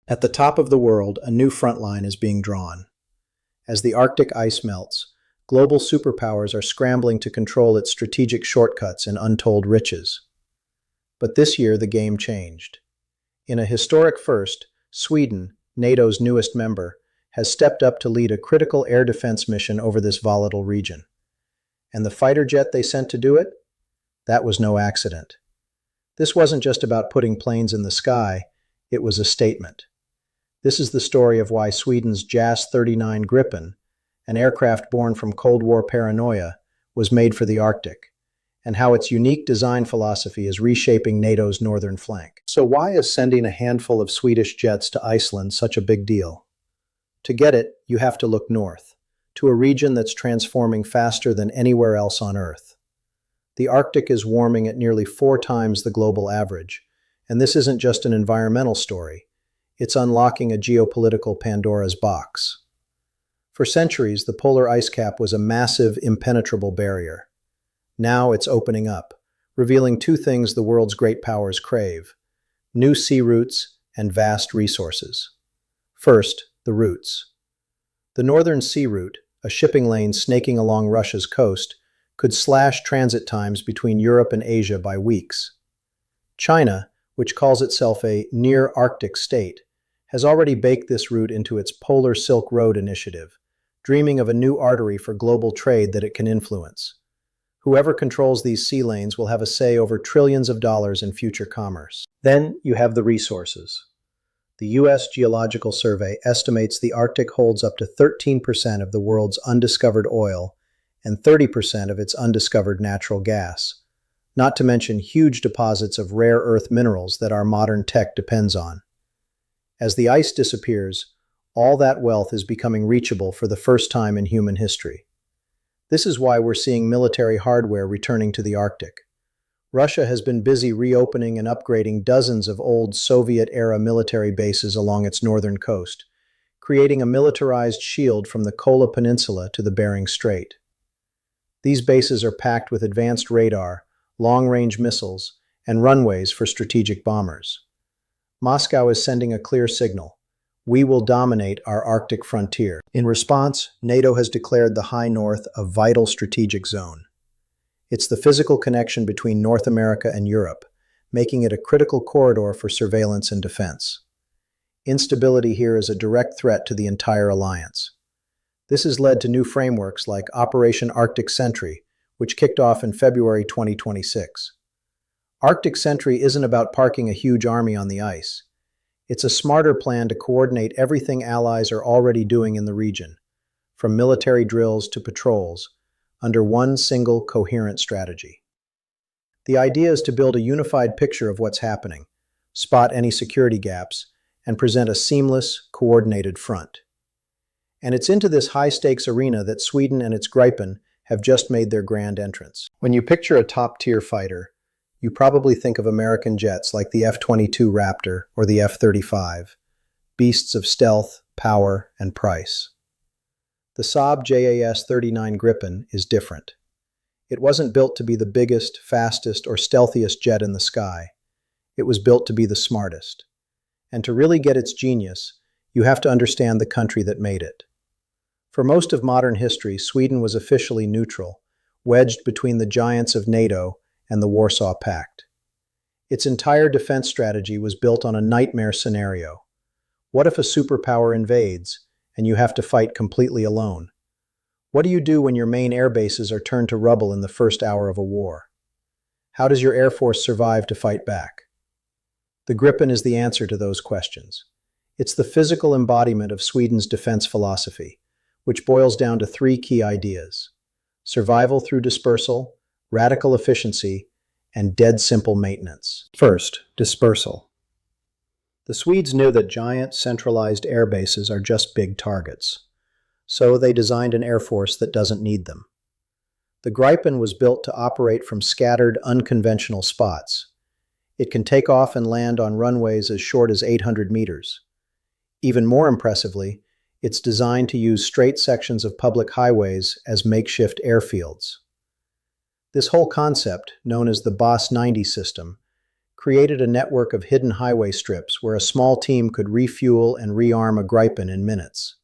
At the top of the world, a new front line is being drawn. As the Arctic ice melts, global superpowers are scrambling to control its strategic shortcuts and untold riches. But this year, the game changed. In a historic first, Sweden, NATO's newest member, has stepped up to lead a critical air defense mission over this volatile region. And the fighter jet they sent to do it? That was no accident. This wasn't just about putting planes in the sky, it was a statement. This is the story of why Sweden's JAS-39 Gripen, an aircraft born from Cold War paranoia, was made for the Arctic, and how its unique design philosophy is reshaping NATO's northern flank. So why is sending a handful of Swedish jets to Iceland such a big deal? To get it, you have to look north, to a region that's transforming faster than anywhere else on Earth. The Arctic is warming at nearly 4 times the global average, and this isn't just an environmental story. It's unlocking a geopolitical Pandora's box. For centuries, the polar ice cap was a massive, impenetrable barrier. Now it's opening up, revealing 2 things the world's great powers crave: new sea routes and vast resources. First, the routes. The Northern Sea Route, a shipping lane snaking along Russia's coast, could slash transit times between Europe and Asia by weeks. China, which calls itself a near-Arctic state, has already baked this route into its Polar Silk Road initiative, dreaming of a new artery for global trade that it can influence. Whoever controls these sea lanes will have a say over trillions of dollars in future commerce. Then you have the resources. The U.S. Geological Survey estimates the Arctic holds up to 13% of the world's undiscovered oil and 30% of its undiscovered natural gas, not to mention huge deposits of rare earth minerals that our modern tech depends on. As the ice disappears, all that wealth is becoming reachable for the first time in human history. This is why we're seeing military hardware returning to the Arctic. Russia has been busy reopening and upgrading dozens of old Soviet-era military bases along its northern coast, creating a militarized shield from the Kola Peninsula to the Bering Strait. These bases are packed with advanced radar, long-range missiles, and runways for strategic bombers. Moscow is sending a clear signal. We will dominate our Arctic frontier. In response, NATO has declared the High North a vital strategic zone. It's the physical connection between North America and Europe, making it a critical corridor for surveillance and defense. Instability here is a direct threat to the entire alliance. This has led to new frameworks like Operation Arctic Sentry, which kicked off in February 2026. Arctic Sentry isn't about parking a huge army on the ice. It's a smarter plan to coordinate everything allies are already doing in the region, from military drills to patrols, under one single coherent strategy. The idea is to build a unified picture of what's happening, spot any security gaps, and present a seamless, coordinated front. And it's into this high-stakes arena that Sweden and its Gripen have just made their grand entrance. When you picture a top-tier fighter, you probably think of American jets like the F-22 Raptor or the F-35, beasts of stealth, power, and price. The Saab JAS-39 Gripen is different. It wasn't built to be the biggest, fastest, or stealthiest jet in the sky. It was built to be the smartest. And to really get its genius, you have to understand the country that made it. For most of modern history, Sweden was officially neutral, wedged between the giants of NATO and the Warsaw Pact. Its entire defense strategy was built on a nightmare scenario. What if a superpower invades, and you have to fight completely alone? What do you do when your main air bases are turned to rubble in the first hour of a war? How does your Air Force survive to fight back? The Gripen is the answer to those questions. It's the physical embodiment of Sweden's defense philosophy, which boils down to 3 key ideas: survival through dispersal, radical efficiency, and dead simple maintenance. First, dispersal. The Swedes knew that giant, centralized air bases are just big targets. So they designed an air force that doesn't need them. The Gripen was built to operate from scattered, unconventional spots. It can take off and land on runways as short as 800 meters. Even more impressively, it's designed to use straight sections of public highways as makeshift airfields. This whole concept, known as the Boss 90 system, created a network of hidden highway strips where a small team could refuel and rearm a Gripen in minutes.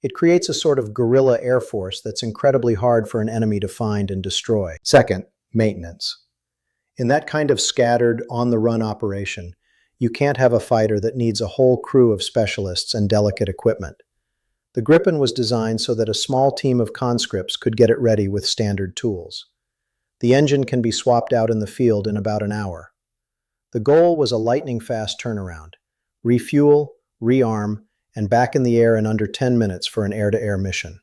It creates a sort of guerrilla air force that's incredibly hard for an enemy to find and destroy. Second, maintenance. In that kind of scattered, on-the-run operation, you can't have a fighter that needs a whole crew of specialists and delicate equipment. The Gripen was designed so that a small team of conscripts could get it ready with standard tools. The engine can be swapped out in the field in about an hour. The goal was a lightning-fast turnaround: refuel, rearm, and back in the air in under 10 minutes for an air-to-air mission.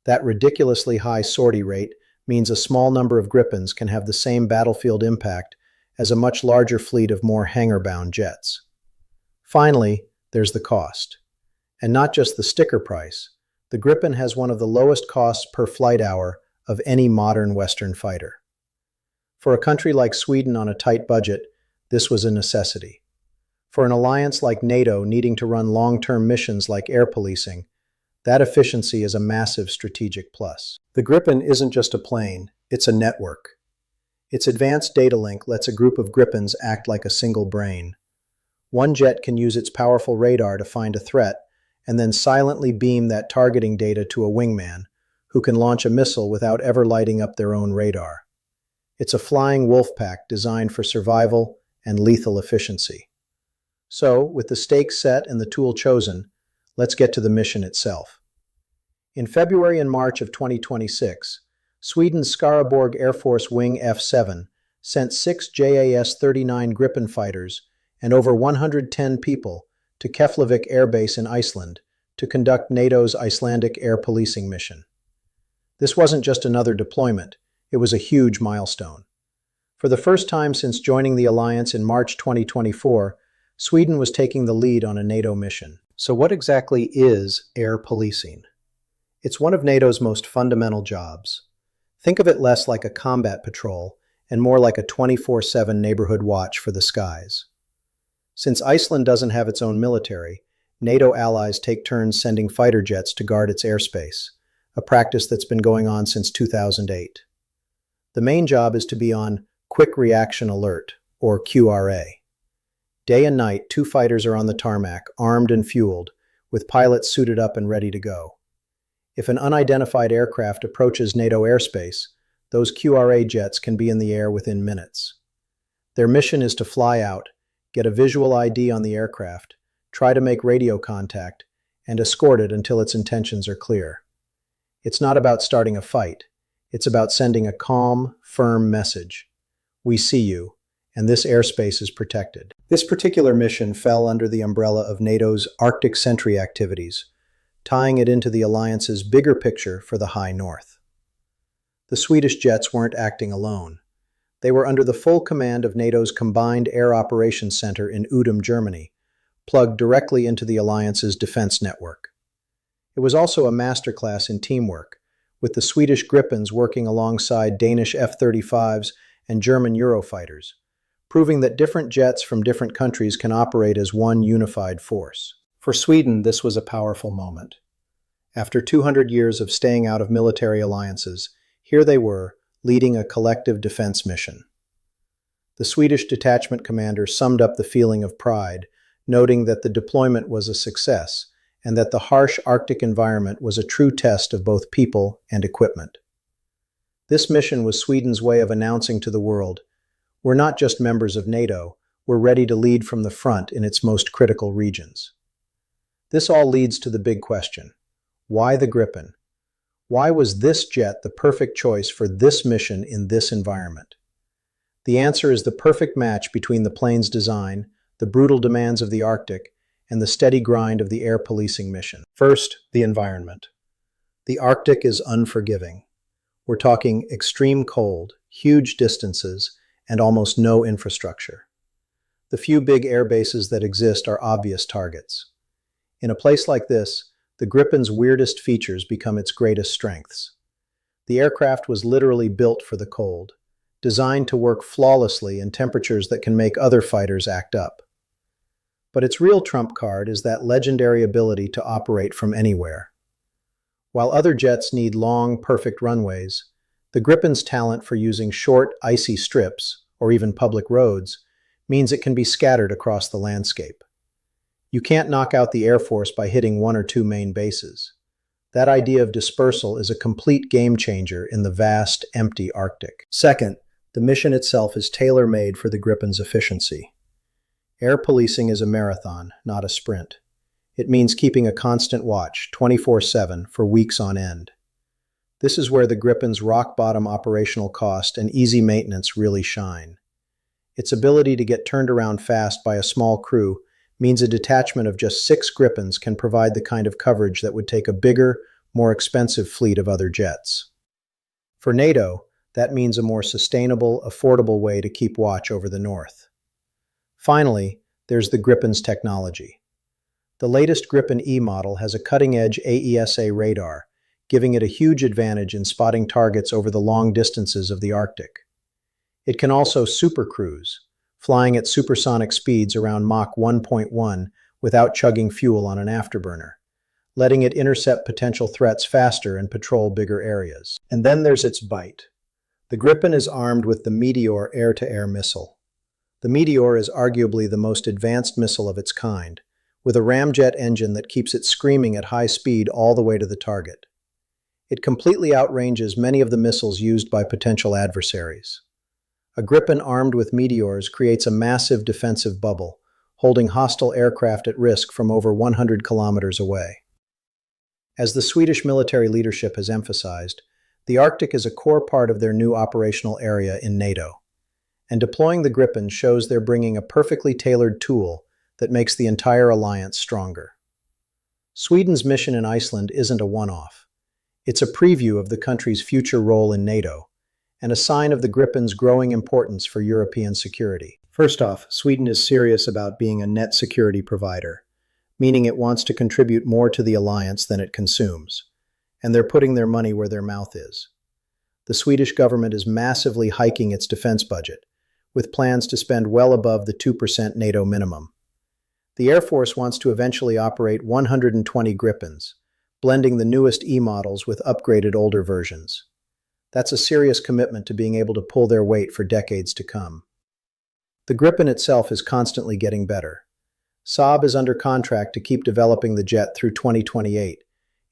That ridiculously high sortie rate means a small number of Gripens can have the same battlefield impact as a much larger fleet of more hangar-bound jets. Finally, there's the cost. And not just the sticker price. The Gripen has one of the lowest costs per flight hour of any modern Western fighter. For a country like Sweden on a tight budget, this was a necessity. For an alliance like NATO needing to run long-term missions like air policing, that efficiency is a massive strategic plus. The Gripen isn't just a plane, it's a network. Its advanced data link lets a group of Gripens act like a single brain. One jet can use its powerful radar to find a threat and then silently beam that targeting data to a wingman, who can launch a missile without ever lighting up their own radar. It's a flying wolf pack designed for survival and lethal efficiency. So, with the stakes set and the tool chosen, let's get to the mission itself. In February and March of 2026, Sweden's Skaraborg Air Force Wing F-7 sent 6 JAS-39 Gripen fighters and over 110 people to Keflavik Air Base in Iceland to conduct NATO's Icelandic air policing mission. This wasn't just another deployment, it was a huge milestone. For the first time since joining the alliance in March 2024, Sweden was taking the lead on a NATO mission. So what exactly is air policing? It's one of NATO's most fundamental jobs. Think of it less like a combat patrol and more like a 24/7 neighborhood watch for the skies. Since Iceland doesn't have its own military, NATO allies take turns sending fighter jets to guard its airspace, a practice that's been going on since 2008. The main job is to be on Quick Reaction Alert, or QRA. Day and night, 2 fighters are on the tarmac, armed and fueled, with pilots suited up and ready to go. If an unidentified aircraft approaches NATO airspace, those QRA jets can be in the air within minutes. Their mission is to fly out, get a visual ID on the aircraft, try to make radio contact, and escort it until its intentions are clear. It's not about starting a fight. It's about sending a calm, firm message. We see you, and this airspace is protected. This particular mission fell under the umbrella of NATO's Arctic Sentry activities, tying it into the alliance's bigger picture for the High North. The Swedish jets weren't acting alone. They were under the full command of NATO's Combined Air Operations Center in Udom, Germany, plugged directly into the alliance's defense network. It was also a masterclass in teamwork, with the Swedish Gripens working alongside Danish F-35s and German Eurofighters, proving that different jets from different countries can operate as one unified force. For Sweden, this was a powerful moment. After 200 years of staying out of military alliances, here they were, leading a collective defense mission. The Swedish detachment commander summed up the feeling of pride, noting that the deployment was a success and that the harsh Arctic environment was a true test of both people and equipment. This mission was Sweden's way of announcing to the world, we're not just members of NATO, we're ready to lead from the front in its most critical regions. This all leads to the big question. Why the Gripen? Why was this jet the perfect choice for this mission in this environment? The answer is the perfect match between the plane's design, the brutal demands of the Arctic, and the steady grind of the air policing mission. First, the environment. The Arctic is unforgiving. We're talking extreme cold, huge distances, and almost no infrastructure. The few big air bases that exist are obvious targets. In a place like this, the Gripen's weirdest features become its greatest strengths. The aircraft was literally built for the cold, designed to work flawlessly in temperatures that can make other fighters act up. But its real trump card is that legendary ability to operate from anywhere. While other jets need long, perfect runways, the Gripen's talent for using short, icy strips, or even public roads, means it can be scattered across the landscape. You can't knock out the Air Force by hitting one or two main bases. That idea of dispersal is a complete game changer in the vast, empty Arctic. Second, the mission itself is tailor-made for the Gripen's efficiency. Air policing is a marathon, not a sprint. It means keeping a constant watch, 24/7, for weeks on end. This is where the Gripen's rock-bottom operational cost and easy maintenance really shine. Its ability to get turned around fast by a small crew means a detachment of just 6 Gripens can provide the kind of coverage that would take a bigger, more expensive fleet of other jets. For NATO, that means a more sustainable, affordable way to keep watch over the North. Finally, there's the Gripen's technology. The latest Gripen E model has a cutting-edge AESA radar, giving it a huge advantage in spotting targets over the long distances of the Arctic. It can also supercruise, flying at supersonic speeds around Mach 1.1 without chugging fuel on an afterburner, letting it intercept potential threats faster and patrol bigger areas. And then there's its bite. The Gripen is armed with the Meteor air-to-air missile. The Meteor is arguably the most advanced missile of its kind, with a ramjet engine that keeps it screaming at high speed all the way to the target. It completely outranges many of the missiles used by potential adversaries. A Gripen armed with Meteors creates a massive defensive bubble, holding hostile aircraft at risk from over 100 kilometers away. As the Swedish military leadership has emphasized, the Arctic is a core part of their new operational area in NATO, and deploying the Gripen shows they're bringing a perfectly tailored tool that makes the entire alliance stronger. Sweden's mission in Iceland isn't a one-off. It's a preview of the country's future role in NATO, and a sign of the Gripen's growing importance for European security. First off, Sweden is serious about being a net security provider, meaning it wants to contribute more to the alliance than it consumes, and they're putting their money where their mouth is. The Swedish government is massively hiking its defense budget, with plans to spend well above the 2% NATO minimum. The Air Force wants to eventually operate 120 Gripens, blending the newest E models with upgraded older versions. That's a serious commitment to being able to pull their weight for decades to come. The Gripen itself is constantly getting better. Saab is under contract to keep developing the jet through 2028,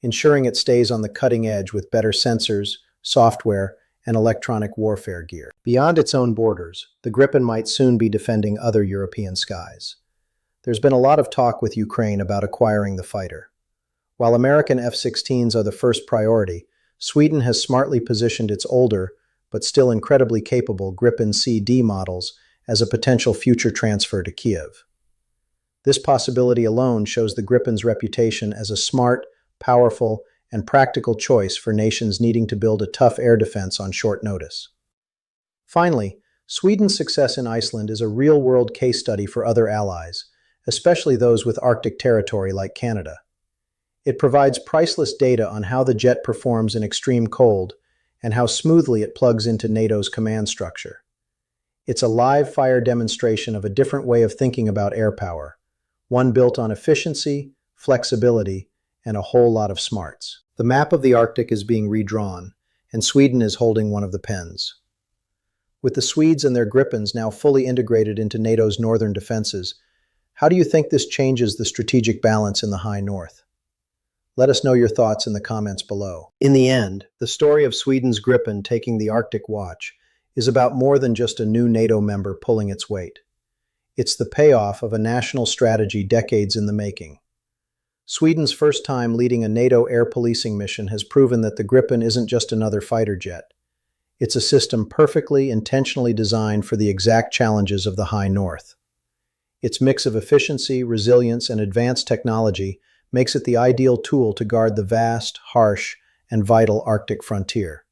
ensuring it stays on the cutting edge with better sensors, software, and electronic warfare gear. Beyond its own borders, the Gripen might soon be defending other European skies. There's been a lot of talk with Ukraine about acquiring the fighter. While American F-16s are the first priority, Sweden has smartly positioned its older, but still incredibly capable Gripen C/D models as a potential future transfer to Kiev. This possibility alone shows the Gripen's reputation as a smart, powerful, and practical choice for nations needing to build a tough air defense on short notice. Finally, Sweden's success in Iceland is a real-world case study for other allies, especially those with Arctic territory like Canada. It provides priceless data on how the jet performs in extreme cold and how smoothly it plugs into NATO's command structure. It's a live-fire demonstration of a different way of thinking about air power, one built on efficiency, flexibility, and a whole lot of smarts. The map of the Arctic is being redrawn, and Sweden is holding one of the pens. With the Swedes and their Gripens now fully integrated into NATO's northern defenses, how do you think this changes the strategic balance in the high north? Let us know your thoughts in the comments below. In the end, the story of Sweden's Gripen taking the Arctic watch is about more than just a new NATO member pulling its weight. It's the payoff of a national strategy decades in the making. Sweden's first time leading a NATO air policing mission has proven that the Gripen isn't just another fighter jet. It's a system perfectly, intentionally designed for the exact challenges of the high north. Its mix of efficiency, resilience, and advanced technology makes it the ideal tool to guard the vast, harsh, and vital Arctic frontier.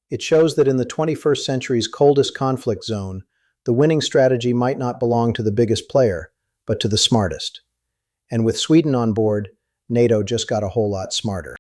It shows that in the 21st century's coldest conflict zone, the winning strategy might not belong to the biggest player, but to the smartest. And with Sweden on board, NATO just got a whole lot smarter.